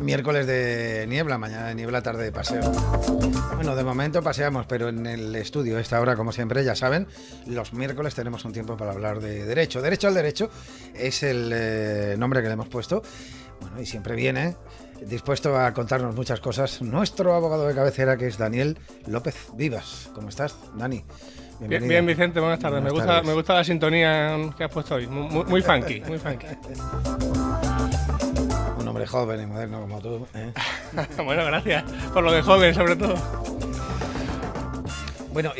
Miércoles de niebla, mañana de niebla, tarde de paseo. Bueno, de momento paseamos, pero en el estudio, a esta hora, como siempre, ya saben, los miércoles tenemos un tiempo para hablar de derecho. Derecho al derecho es el nombre que le hemos puesto. Bueno, y siempre viene dispuesto a contarnos muchas cosas nuestro abogado de cabecera, que es Daniel López Vivas. ¿Cómo estás, Dani? Bien, Vicente, buenas tardes. Me gusta la sintonía que has puesto hoy. Muy funky, muy funky. Un hombre joven y moderno como tú, ¿eh? Bueno, gracias por lo de joven, sobre todo. Bueno,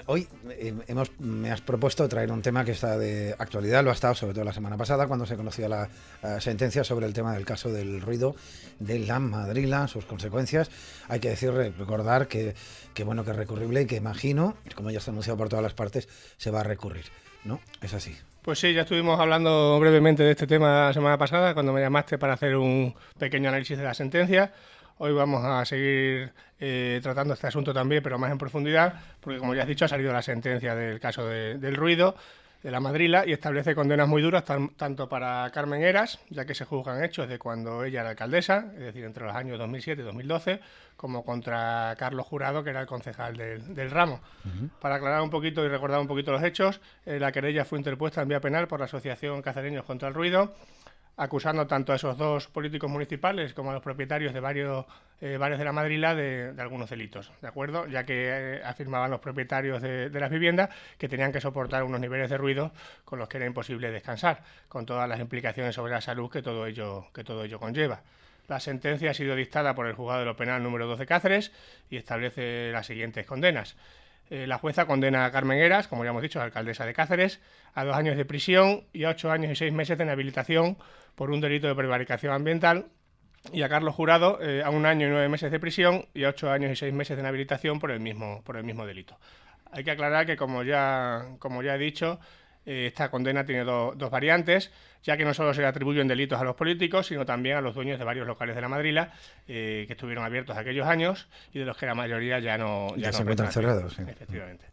hoy me has propuesto traer un tema que está de actualidad, lo ha estado sobre todo la semana pasada, cuando se conocía la sentencia sobre el tema del caso del ruido de la madrila, sus consecuencias. Hay que recordar que bueno, que es recurrible y que imagino, como ya está anunciado por todas las partes, se va a recurrir, ¿no? Es así. Pues sí, ya estuvimos hablando brevemente de este tema la semana pasada, cuando me llamaste para hacer un pequeño análisis de la sentencia. Hoy vamos a seguir tratando este asunto también, pero más en profundidad, porque como ya has dicho, ha salido la sentencia del caso del ruido, de la madrila, y establece condenas muy duras tanto para Carmen Heras, ya que se juzgan hechos de cuando ella era alcaldesa, es decir, entre los años 2007 y 2012, como contra Carlos Jurado, que era el concejal del ramo. Para aclarar un poquito y recordar un poquito los hechos, la querella fue interpuesta en vía penal por la Asociación Cacereños contra el Ruido, acusando tanto a esos dos políticos municipales como a los propietarios de varios de la madrila de algunos delitos, ¿de acuerdo? Ya que afirmaban los propietarios de las viviendas que tenían que soportar unos niveles de ruido con los que era imposible descansar, con todas las implicaciones sobre la salud que todo ello conlleva. La sentencia ha sido dictada por el Juzgado de lo Penal número 2 de Cáceres y establece las siguientes condenas. La jueza condena a Carmen Heras, como ya hemos dicho, alcaldesa de Cáceres, a 2 años de prisión y a 8 años y 6 meses de inhabilitación por un delito de prevaricación ambiental, y a Carlos Jurado a 1 año y 9 meses de prisión y a 8 años y 6 meses de inhabilitación por el mismo delito. Hay que aclarar que, como ya he dicho, esta condena tiene dos variantes, ya que no solo se le atribuyen delitos a los políticos, sino también a los dueños de varios locales de la madrila que estuvieron abiertos aquellos años y de los que la mayoría ya no se encuentran cerrados. Sí. Efectivamente.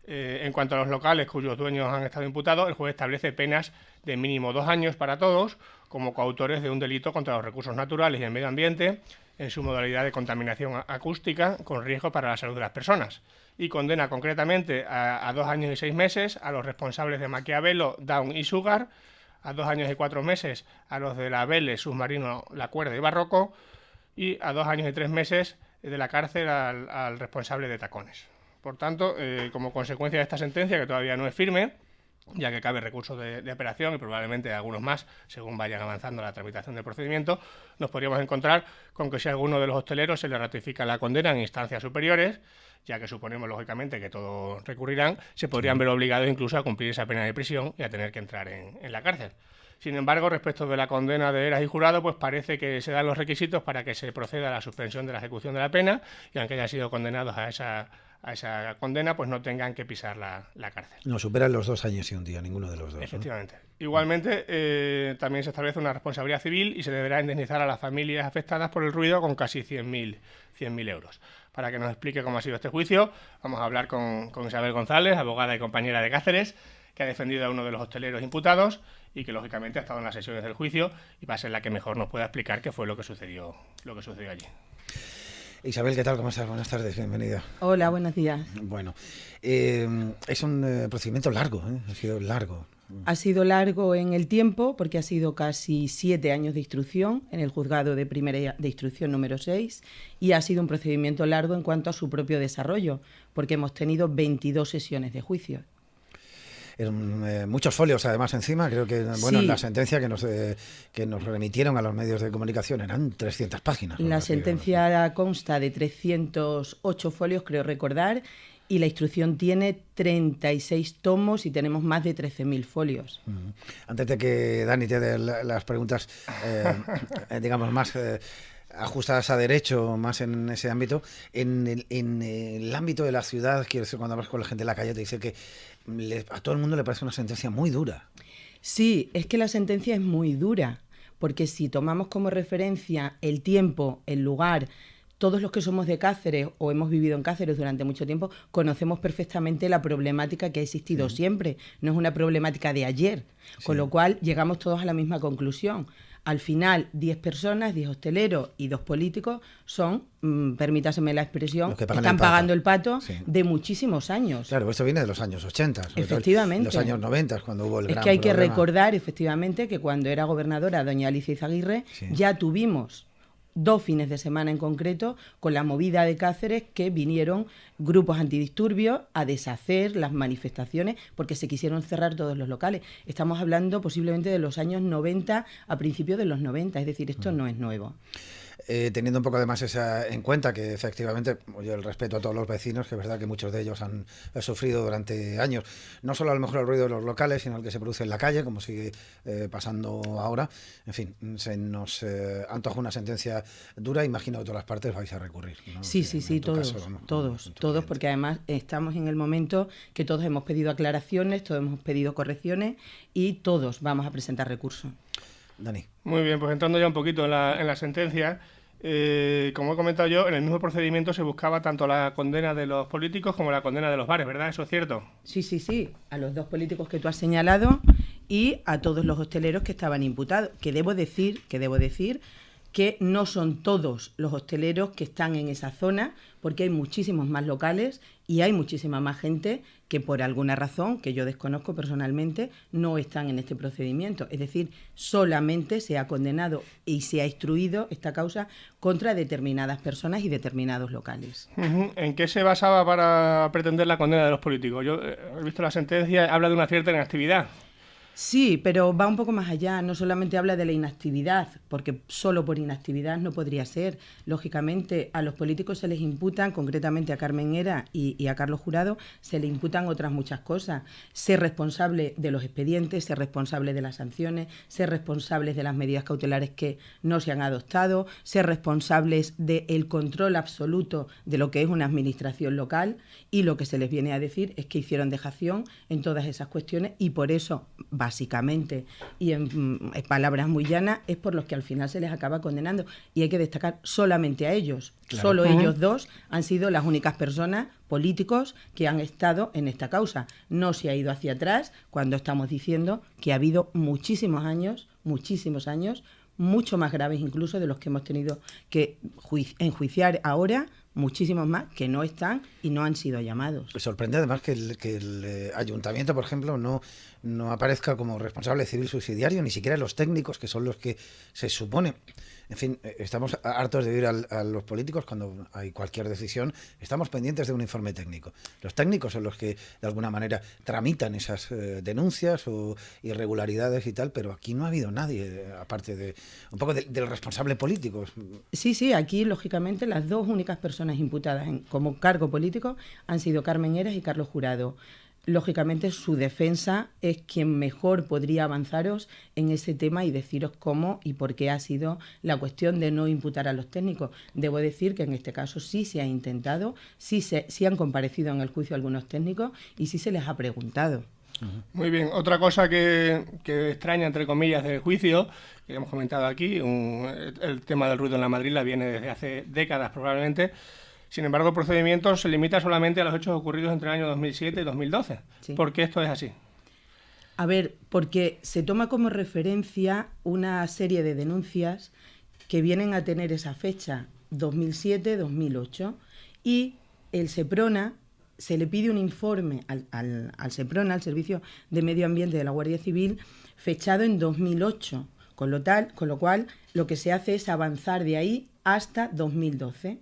En cuanto a los locales cuyos dueños han estado imputados, el juez establece penas de mínimo 2 años para todos, como coautores de un delito contra los recursos naturales y el medio ambiente, en su modalidad de contaminación acústica con riesgo para la salud de las personas. Y condena concretamente a 2 años y 6 meses a los responsables de Maquiavelo, Down y Sugar, a 2 años y 4 meses a los de la Vélez, Submarino, La Cuerda y Barroco, y a 2 años y 3 meses de la cárcel al responsable de Tacones. Por tanto, como consecuencia de esta sentencia, que todavía no es firme, ya que cabe recurso de apelación y probablemente algunos más, según vayan avanzando la tramitación del procedimiento, nos podríamos encontrar con que si a alguno de los hosteleros se le ratifica la condena en instancias superiores, ya que suponemos lógicamente que todos recurrirán, se podrían ver obligados incluso a cumplir esa pena de prisión y a tener que entrar en la cárcel. Sin embargo, respecto de la condena de Heras y Jurado, pues parece que se dan los requisitos para que se proceda a la suspensión de la ejecución de la pena, y aunque hayan sido condenados a esa condena, pues no tengan que pisar la cárcel. No superan los 2 años y un día, ninguno de los dos. Efectivamente. ¿No? Igualmente, también se establece una responsabilidad civil y se deberá indemnizar a las familias afectadas por el ruido con casi 100.000 euros. Para que nos explique cómo ha sido este juicio, vamos a hablar con Isabel González, abogada y compañera de Cáceres, que ha defendido a uno de los hosteleros imputados y que lógicamente ha estado en las sesiones del juicio y va a ser la que mejor nos pueda explicar qué fue lo que sucedió allí. Isabel, ¿qué tal? ¿Cómo estás? Buenas tardes, bienvenida. Hola, buenos días. Bueno, es un procedimiento largo, ha sido largo. Ha sido largo en el tiempo porque ha sido casi 7 años de instrucción en el juzgado de primera de instrucción número 6 y ha sido un procedimiento largo en cuanto a su propio desarrollo porque hemos tenido 22 sesiones de juicio. Muchos folios además encima, creo que bueno, sí. La sentencia que nos remitieron a los medios de comunicación eran 300 páginas. La sentencia consta de 308 folios, creo recordar, y la instrucción tiene 36 tomos y tenemos más de 13.000 folios. Antes de que Dani te dé las preguntas, digamos, más ajustadas a derecho, más en ese ámbito, en el ámbito de la ciudad, quiero decir, cuando hablas con la gente en la calle, te dice que a todo el mundo le parece una sentencia muy dura. Sí, es que la sentencia es muy dura, porque si tomamos como referencia el tiempo, el lugar, todos los que somos de Cáceres o hemos vivido en Cáceres durante mucho tiempo, conocemos perfectamente la problemática que ha existido siempre. No es una problemática de ayer, con lo cual llegamos todos a la misma conclusión. Al final, 10 personas, 10 hosteleros y 2 políticos son, permítaseme la expresión, están pagando el pato de muchísimos años. Claro, esto viene de los años 80, efectivamente. Los años 90, cuando hubo el gran que hay problema. que recordar, efectivamente, que cuando era gobernadora doña Alicia Izaguirre, ya tuvimos 2 fines de semana en concreto con la movida de Cáceres, que vinieron grupos antidisturbios a deshacer las manifestaciones porque se quisieron cerrar todos los locales. Estamos hablando posiblemente de los años 90 a principios de los 90, es decir, esto no es nuevo. Teniendo un poco además en cuenta que efectivamente, yo el respeto a todos los vecinos, que es verdad que muchos de ellos han sufrido durante años, no solo a lo mejor el ruido de los locales, sino el que se produce en la calle, como sigue pasando ahora. En fin, se nos antoja una sentencia dura, imagino que todas las partes vais a recurrir, ¿no? Sí, todos, porque además estamos en el momento que todos hemos pedido aclaraciones, todos hemos pedido correcciones y todos vamos a presentar recursos. Dani. Muy bien, pues entrando ya un poquito en la sentencia, como he comentado yo, en el mismo procedimiento se buscaba tanto la condena de los políticos como la condena de los bares, ¿verdad? ¿Eso es cierto? Sí, a los 2 políticos que tú has señalado y a todos los hosteleros que estaban imputados, que debo decir que no son todos los hosteleros que están en esa zona, porque hay muchísimos más locales y hay muchísima más gente que por alguna razón, que yo desconozco personalmente, no están en este procedimiento. Es decir, solamente se ha condenado y se ha instruido esta causa contra determinadas personas y determinados locales. ¿En qué se basaba para pretender la condena de los políticos? Yo he visto la sentencia, habla de una cierta inactividad. Sí, pero va un poco más allá, no solamente habla de la inactividad, porque solo por inactividad no podría ser. Lógicamente, a los políticos se les imputan, concretamente a Carmen Era y a Carlos Jurado, se les imputan otras muchas cosas. Ser responsable de los expedientes, ser responsable de las sanciones, ser responsables de las medidas cautelares que no se han adoptado, ser responsables del control absoluto de lo que es una administración local, y lo que se les viene a decir es que hicieron dejación en todas esas cuestiones y por eso, básicamente, y en palabras muy llanas, es por los que al final se les acaba condenando. Y hay que destacar solamente a ellos. Claro. Solo ellos 2 han sido las únicas personas, políticos, que han estado en esta causa. No se ha ido hacia atrás cuando estamos diciendo que ha habido muchísimos años, mucho más graves incluso de los que hemos tenido que enjuiciar ahora, muchísimos más que no están y no han sido llamados. Me sorprende además que el ayuntamiento, por ejemplo, no aparezca como responsable civil subsidiario, ni siquiera los técnicos, que son los que se supone. En fin, estamos hartos de ir a los políticos cuando hay cualquier decisión, estamos pendientes de un informe técnico. Los técnicos son los que, de alguna manera, tramitan esas denuncias o irregularidades y tal, pero aquí no ha habido nadie, aparte de un poco del responsable político. Sí, aquí, lógicamente, las 2 únicas personas imputadas como cargo político han sido Carmen Eras y Carlos Jurado. Lógicamente, su defensa es quien mejor podría avanzaros en ese tema y deciros cómo y por qué ha sido la cuestión de no imputar a los técnicos. Debo decir que en este caso sí se ha intentado, sí han comparecido en el juicio algunos técnicos y sí se les ha preguntado. Muy bien, otra cosa que extraña, entre comillas, del juicio, que hemos comentado aquí, el tema del ruido en la madrila viene desde hace décadas probablemente. Sin embargo, el procedimiento se limita solamente a los hechos ocurridos entre el año 2007 y 2012. Sí. ¿Por qué esto es así? A ver, porque se toma como referencia una serie de denuncias que vienen a tener esa fecha, 2007-2008, y el SEPRONA, se le pide un informe al SEPRONA, al Servicio de Medio Ambiente de la Guardia Civil, fechado en 2008, con lo cual lo que se hace es avanzar de ahí hasta 2012.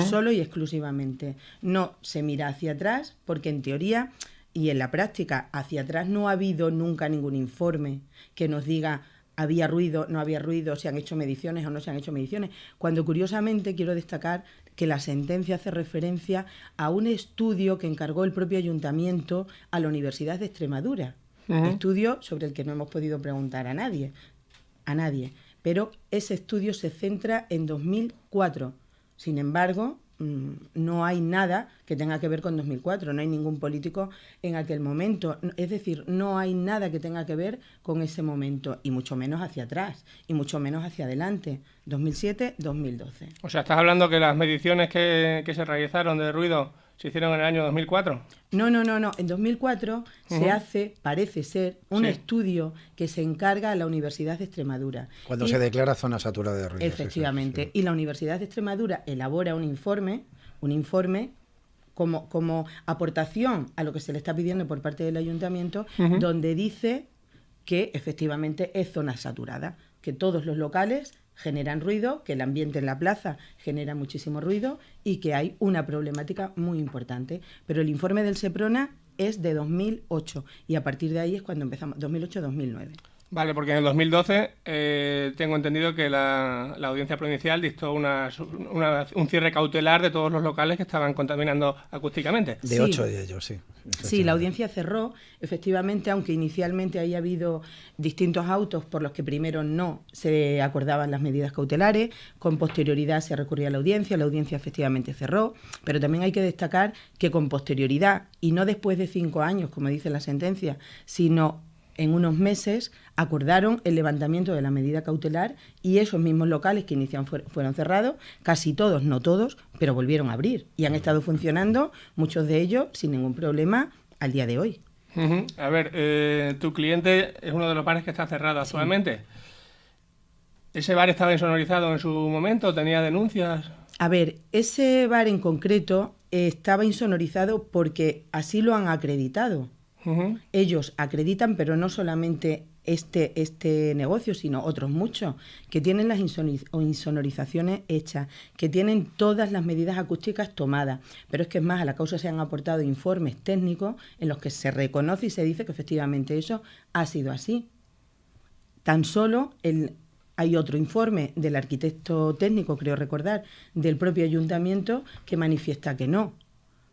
Solo y exclusivamente. No se mira hacia atrás porque en teoría y en la práctica hacia atrás no ha habido nunca ningún informe que nos diga había ruido, no había ruido, se han hecho mediciones o no se han hecho mediciones, cuando curiosamente quiero destacar que la sentencia hace referencia a un estudio que encargó el propio ayuntamiento a la Universidad de Extremadura, estudio sobre el que no hemos podido preguntar a nadie, pero ese estudio se centra en 2004. Sin embargo, no hay nada que tenga que ver con 2004, no hay ningún político en aquel momento. Es decir, no hay nada que tenga que ver con ese momento, y mucho menos hacia atrás, y mucho menos hacia adelante, 2007-2012. O sea, estás hablando que las mediciones que se realizaron de ruido se hicieron en el año 2004. No. En 2004 se hace, parece ser, un estudio que se encarga a la Universidad de Extremadura. Cuando se declara zona saturada de ruidos. Efectivamente. Eso, sí. Y la Universidad de Extremadura elabora un informe como aportación a lo que se le está pidiendo por parte del ayuntamiento, donde dice que efectivamente es zona saturada, que todos los locales generan ruido, que el ambiente en la plaza genera muchísimo ruido y que hay una problemática muy importante. Pero el informe del Seprona es de 2008 y a partir de ahí es cuando empezamos, 2008-2009. Vale, porque en el 2012 tengo entendido que la Audiencia Provincial dictó un cierre cautelar de todos los locales que estaban contaminando acústicamente. De 8 de ellos, sí. Sí, la audiencia cerró, efectivamente, aunque inicialmente haya habido distintos autos por los que primero no se acordaban las medidas cautelares, con posterioridad se recurría a la audiencia efectivamente cerró, pero también hay que destacar que con posterioridad, y no después de 5 años, como dice la sentencia, sino en unos meses, acordaron el levantamiento de la medida cautelar y esos mismos locales que inician fueron cerrados, casi todos, no todos, pero volvieron a abrir y han estado funcionando, muchos de ellos sin ningún problema al día de hoy. A ver, tu cliente es uno de los bares que está cerrado actualmente. ¿Ese bar estaba insonorizado en su momento? ¿Tenía denuncias? A ver, ese bar en concreto estaba insonorizado porque así lo han acreditado. Ellos acreditan, pero no solamente este negocio, sino otros muchos, que tienen las insonorizaciones hechas, que tienen todas las medidas acústicas tomadas. Pero es que es más, a la causa se han aportado informes técnicos en los que se reconoce y se dice que efectivamente eso ha sido así. Tan solo hay otro informe del arquitecto técnico, creo recordar, del propio ayuntamiento que manifiesta que no.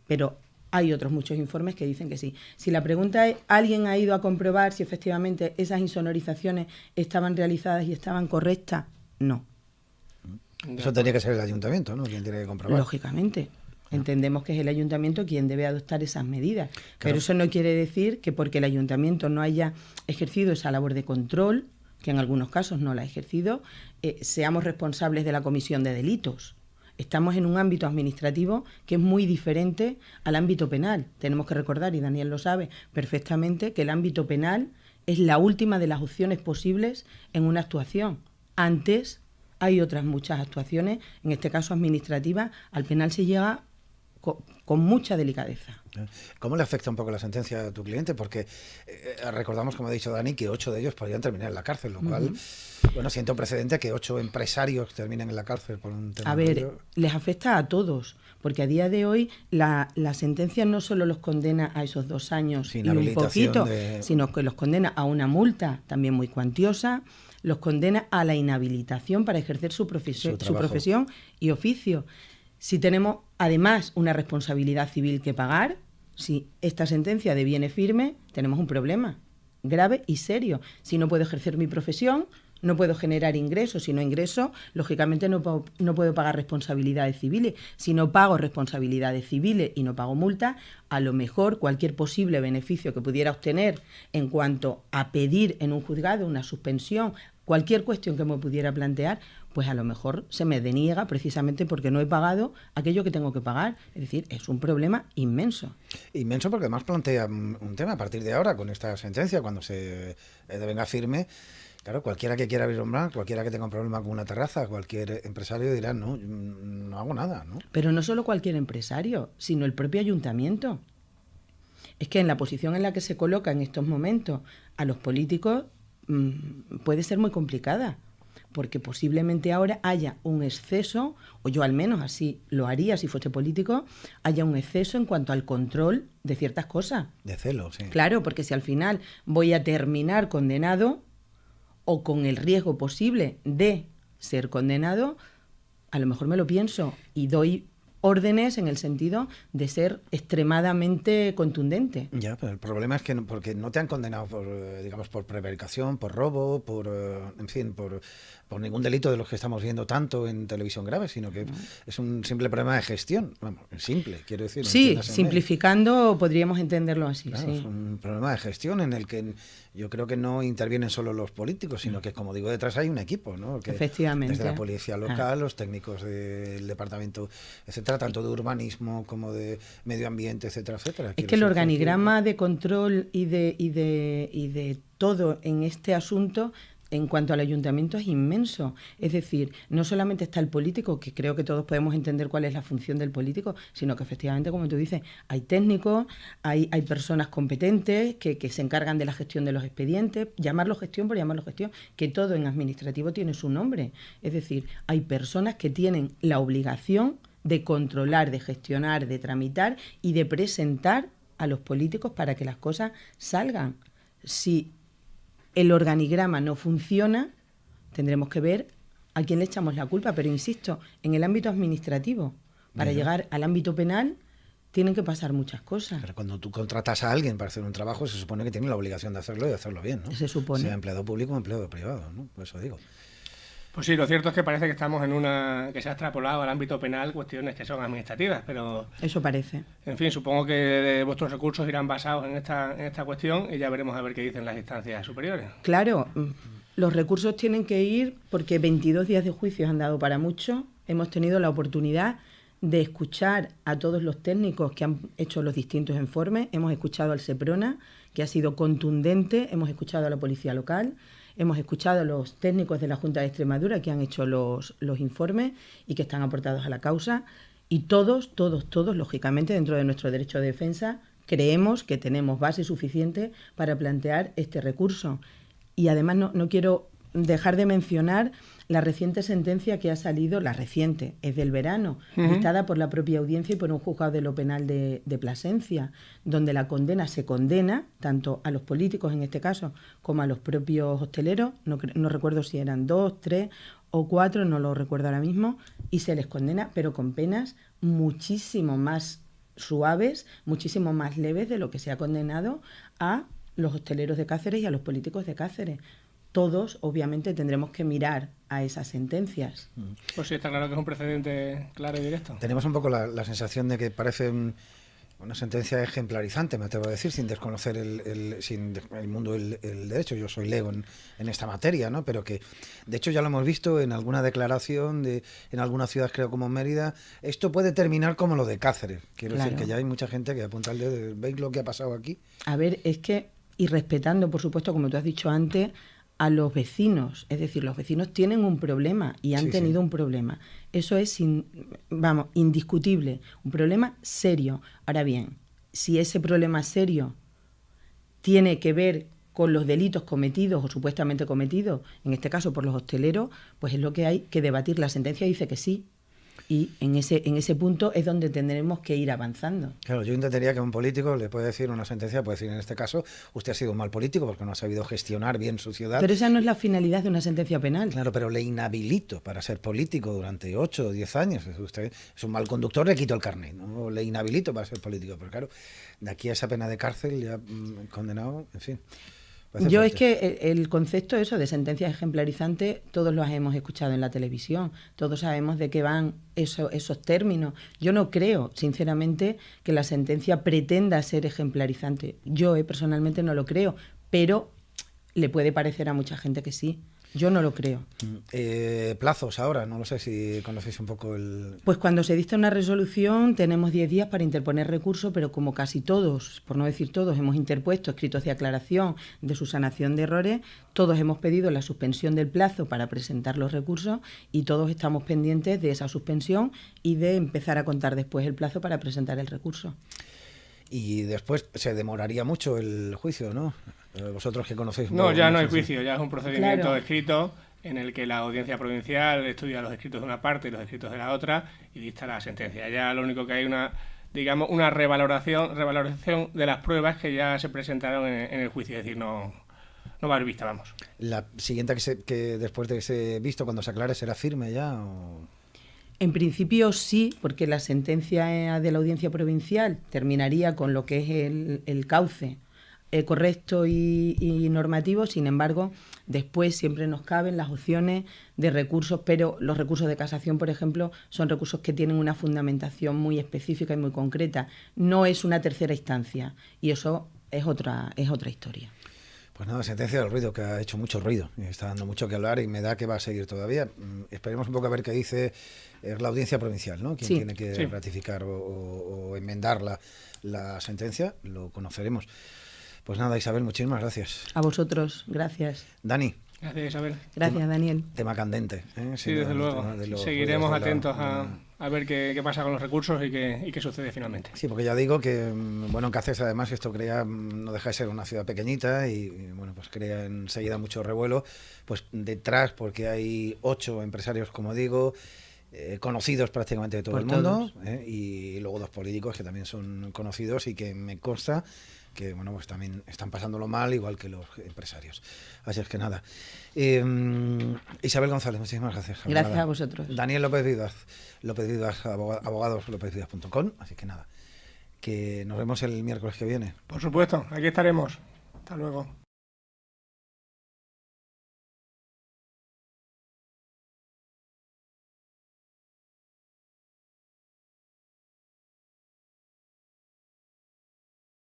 Pero hay otros muchos informes que dicen que sí. Si la pregunta es, ¿alguien ha ido a comprobar si efectivamente esas insonorizaciones estaban realizadas y estaban correctas? No. Eso tendría que ser el ayuntamiento, ¿no? Quien tiene que comprobar. Lógicamente. Entendemos que es el ayuntamiento quien debe adoptar esas medidas. Claro. Pero eso no quiere decir que porque el ayuntamiento no haya ejercido esa labor de control, que en algunos casos no la ha ejercido, seamos responsables de la comisión de delitos. Estamos en un ámbito administrativo que es muy diferente al ámbito penal. Tenemos que recordar, y Daniel lo sabe perfectamente, que el ámbito penal es la última de las opciones posibles en una actuación. Antes hay otras muchas actuaciones, en este caso administrativas. Al penal se llega con mucha delicadeza. ¿Cómo le afecta un poco la sentencia a tu cliente? Porque recordamos, como ha dicho Dani, que 8 de ellos podrían terminar en la cárcel, lo cual, bueno, siente un precedente que 8 empresarios terminen en la cárcel por un tema. A ver, les afecta a todos, porque a día de hoy la sentencia no solo los condena a esos 2 años sin y un poquito, sino que los condena a una multa también muy cuantiosa, los condena a la inhabilitación para ejercer su profesión y oficio. Si tenemos además una responsabilidad civil que pagar, si esta sentencia deviene firme, tenemos un problema grave y serio. Si no puedo ejercer mi profesión, no puedo generar ingresos. Si no ingreso, lógicamente no puedo pagar responsabilidades civiles. Si no pago responsabilidades civiles y no pago multa, a lo mejor cualquier posible beneficio que pudiera obtener en cuanto a pedir en un juzgado una suspensión, cualquier cuestión que me pudiera plantear, pues a lo mejor se me deniega precisamente porque no he pagado aquello que tengo que pagar. Es decir, es un problema inmenso. Inmenso porque además plantea un tema a partir de ahora, con esta sentencia, cuando se devenga firme. Claro, cualquiera que quiera abrir un bar, cualquiera que tenga un problema con una terraza, cualquier empresario dirá, no hago nada, ¿no? Pero no solo cualquier empresario, sino el propio ayuntamiento. Es que en la posición en la que se coloca en estos momentos a los políticos puede ser muy complicada, porque posiblemente ahora haya un exceso, o yo al menos así lo haría si fuese político, haya un exceso en cuanto al control de ciertas cosas. De celo, sí. Claro, porque si al final voy a terminar condenado o con el riesgo posible de ser condenado, a lo mejor me lo pienso y doy órdenes en el sentido de ser extremadamente contundente. Ya, pero el problema es que porque no te han condenado por prevaricación, por robo, por ningún delito de los que estamos viendo tanto en televisión grave, sino que es un simple problema de gestión. Vamos, simple, quiero decir. Sí, simplificando podríamos entenderlo así. Claro, sí. Es un problema de gestión en el que yo creo que no intervienen solo los políticos, sino que, como digo, detrás hay un equipo, ¿no? Que efectivamente. desde la policía local, los técnicos del departamento, etcétera, entra tanto de urbanismo como de medio ambiente, etcétera, etcétera. Es que el organigrama de control y de todo en este asunto en cuanto al ayuntamiento es inmenso. Es decir, no solamente está el político, que creo que todos podemos entender cuál es la función del político, sino que efectivamente, como tú dices, hay técnicos, hay personas competentes que se encargan de la gestión de los expedientes, llamarlo gestión por llamarlo gestión, que todo en administrativo tiene su nombre. Es decir, hay personas que tienen la obligación de controlar, de gestionar, de tramitar y de presentar a los políticos para que las cosas salgan. Si el organigrama no funciona, tendremos que ver a quién le echamos la culpa, pero insisto, en el ámbito administrativo, para llegar al ámbito penal, tienen que pasar muchas cosas. Pero cuando tú contratas a alguien para hacer un trabajo, se supone que tiene la obligación de hacerlo y de hacerlo bien, ¿no? Se supone. Sea empleado público o empleado privado, ¿no? Por eso digo. Pues sí, lo cierto es que parece que estamos en que se ha extrapolado al ámbito penal cuestiones que son administrativas, pero... Eso parece. En fin, supongo que vuestros recursos irán basados en esta cuestión y ya veremos a ver qué dicen las instancias superiores. Claro, los recursos tienen que ir porque 22 días de juicios han dado para mucho. Hemos tenido la oportunidad de escuchar a todos los técnicos que han hecho los distintos informes. Hemos escuchado al Seprona, que ha sido contundente. Hemos escuchado a la Policía Local. Hemos escuchado a los técnicos de la Junta de Extremadura que han hecho los informes y que están aportados a la causa. Y todos, lógicamente, dentro de nuestro derecho de defensa, creemos que tenemos base suficiente para plantear este recurso. Y además no quiero dejar de mencionar la reciente sentencia que ha salido, la reciente, es del verano, dictada por la propia audiencia y por un juzgado de lo penal de Plasencia, donde la condena se condena tanto a los políticos, en este caso, como a los propios hosteleros, no recuerdo si eran 2, 3 o 4, no lo recuerdo ahora mismo, y se les condena, pero con penas muchísimo más suaves, muchísimo más leves de lo que se ha condenado a los hosteleros de Cáceres y a los políticos de Cáceres. Todos, obviamente, tendremos que mirar a esas sentencias. Pues sí, está claro que es un precedente claro y directo. Tenemos un poco la sensación de que parece una sentencia ejemplarizante, me atrevo a decir, sin desconocer el mundo del derecho. Yo soy lego en esta materia, ¿no? Pero que, de hecho, ya lo hemos visto en alguna declaración en alguna ciudad, creo, como Mérida. Esto puede terminar como lo de Cáceres. Quiero decir que ya hay mucha gente que apunta al dedo. ¿Veis lo que ha pasado aquí? A ver, es que, y respetando, por supuesto, como tú has dicho antes, a los vecinos, es decir, los vecinos tienen un problema y han tenido un problema. Eso es, indiscutible, un problema serio. Ahora bien, si ese problema serio tiene que ver con los delitos cometidos o supuestamente cometidos, en este caso por los hosteleros, pues es lo que hay que debatir. La sentencia dice que sí. Y en ese punto es donde tendremos que ir avanzando. Claro, yo intentaría que un político le puede decir una sentencia, puede decir en este caso, usted ha sido un mal político porque no ha sabido gestionar bien su ciudad. Pero esa no es la finalidad de una sentencia penal. Claro, pero le inhabilito para ser político durante 8 o 10 años. Usted es un mal conductor, le quito el carnet, ¿no? Le inhabilito para ser político. Pero claro, de aquí a esa pena de cárcel ya condenado, en fin. Yo es que el concepto eso de sentencias ejemplarizantes todos los hemos escuchado en la televisión, todos sabemos de qué van esos términos. Yo no creo, sinceramente, que la sentencia pretenda ser ejemplarizante. Yo personalmente no lo creo, pero le puede parecer a mucha gente que sí. Yo no lo creo. Plazos ahora, no lo sé si conocéis un poco Pues cuando se dicta una resolución tenemos 10 días para interponer recurso, pero como casi todos, por no decir todos, hemos interpuesto escritos de aclaración de subsanación de errores, todos hemos pedido la suspensión del plazo para presentar los recursos y todos estamos pendientes de esa suspensión y de empezar a contar después el plazo para presentar el recurso. Y después se demoraría mucho el juicio, ¿no? Vosotros que conocéis... No, ya no hay juicio, ya es un procedimiento escrito en el que la audiencia provincial estudia los escritos de una parte y los escritos de la otra y dicta la sentencia. Ya lo único que hay una revaloración de las pruebas que ya se presentaron en el juicio, es decir, no va a haber vista, vamos. ¿La siguiente que después de ese visto, cuando se aclare, será firme ya o...? En principio sí, porque la sentencia de la audiencia provincial terminaría con lo que es el cauce correcto y normativo. Sin embargo, después siempre nos caben las opciones de recursos, pero los recursos de casación, por ejemplo, son recursos que tienen una fundamentación muy específica y muy concreta. No es una tercera instancia y eso es otra historia. Pues nada, sentencia del ruido, que ha hecho mucho ruido, y está dando mucho que hablar y me da que va a seguir todavía. Esperemos un poco a ver qué dice la audiencia provincial, ¿no? Quien tiene que ratificar o enmendar la sentencia, lo conoceremos. Pues nada, Isabel, muchísimas gracias. A vosotros, gracias. Dani. Gracias, Isabel. Gracias, Daniel. Tema candente. Sí, desde luego. Seguiremos atentos a ver qué pasa con los recursos y qué sucede finalmente. Sí, porque ya digo que, bueno, en Cáceres además esto crea, no deja de ser una ciudad pequeñita y bueno, pues crea enseguida mucho revuelo, pues detrás, porque hay 8 empresarios, como digo, conocidos prácticamente de todo el mundo, y luego 2 políticos que también son conocidos y que me consta que bueno, pues también están pasándolo mal, igual que los empresarios. Así es que nada. Isabel González, muchísimas gracias. Gracias a vosotros. Daniel López Vivas, abogadoslopezvivas.com. Así que nada, que nos vemos el miércoles que viene. Por supuesto, aquí estaremos. Hasta luego.